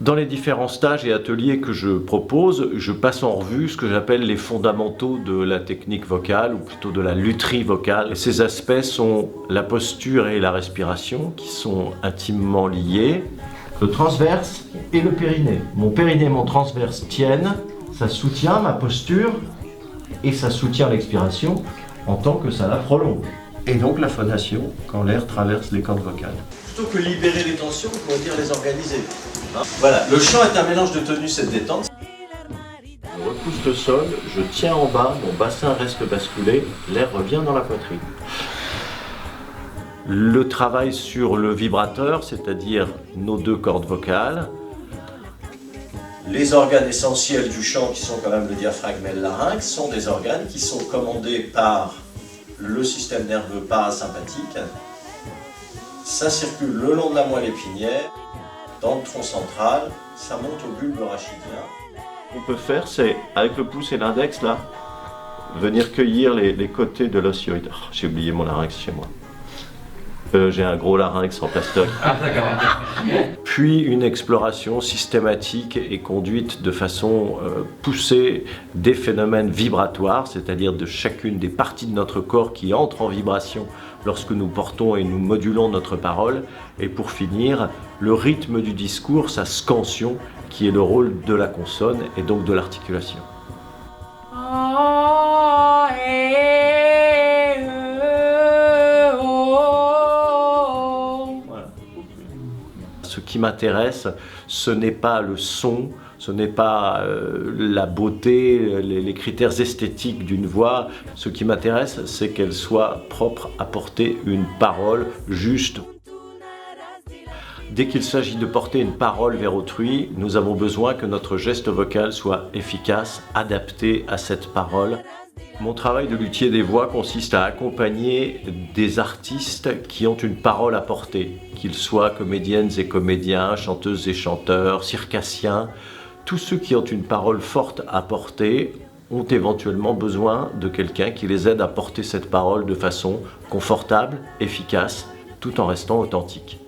Dans les différents stages et ateliers que je propose, je passe en revue ce que j'appelle les fondamentaux de la technique vocale, ou plutôt de la lutherie vocale. Et ces aspects sont la posture et la respiration, qui sont intimement liés. Le transverse et le périnée. Mon périnée et mon transverse tiennent, ça soutient ma posture et ça soutient l'expiration en tant que ça la prolonge. Et donc la phonation quand l'air traverse les cordes vocales. Plutôt que libérer les tensions, on pourrait dire les organiser. Voilà, le chant est un mélange de tonus et de détente. Je repousse le sol, je tiens en bas, mon bassin reste basculé, l'air revient dans la poitrine. Le travail sur le vibrateur, c'est-à-dire nos deux cordes vocales. Les organes essentiels du chant, qui sont quand même le diaphragme et le larynx, sont des organes qui sont commandés par le système nerveux parasympathique. Ça circule le long de la moelle épinière, dans le tronc central, ça monte au bulbe rachidien. Ce qu'on peut faire, c'est, avec le pouce et l'index, là, venir cueillir les côtés de l'osioïde. Oh, j'ai oublié mon larynx chez moi. J'ai un gros larynx en plastoc. Ah, d'accord. Puis une exploration systématique et conduite de façon poussée des phénomènes vibratoires, c'est-à-dire de chacune des parties de notre corps qui entrent en vibration lorsque nous portons et nous modulons notre parole. Et pour finir, le rythme du discours, sa scansion, qui est le rôle de la consonne et donc de l'articulation. Ce qui m'intéresse, ce n'est pas le son, ce n'est pas la beauté, les critères esthétiques d'une voix. Ce qui m'intéresse, c'est qu'elle soit propre à porter une parole juste. Dès qu'il s'agit de porter une parole vers autrui, nous avons besoin que notre geste vocal soit efficace, adapté à cette parole. Mon travail de luthier des voix consiste à accompagner des artistes qui ont une parole à porter, qu'ils soient comédiennes et comédiens, chanteuses et chanteurs, circassiens. Tous ceux qui ont une parole forte à porter ont éventuellement besoin de quelqu'un qui les aide à porter cette parole de façon confortable, efficace, tout en restant authentique.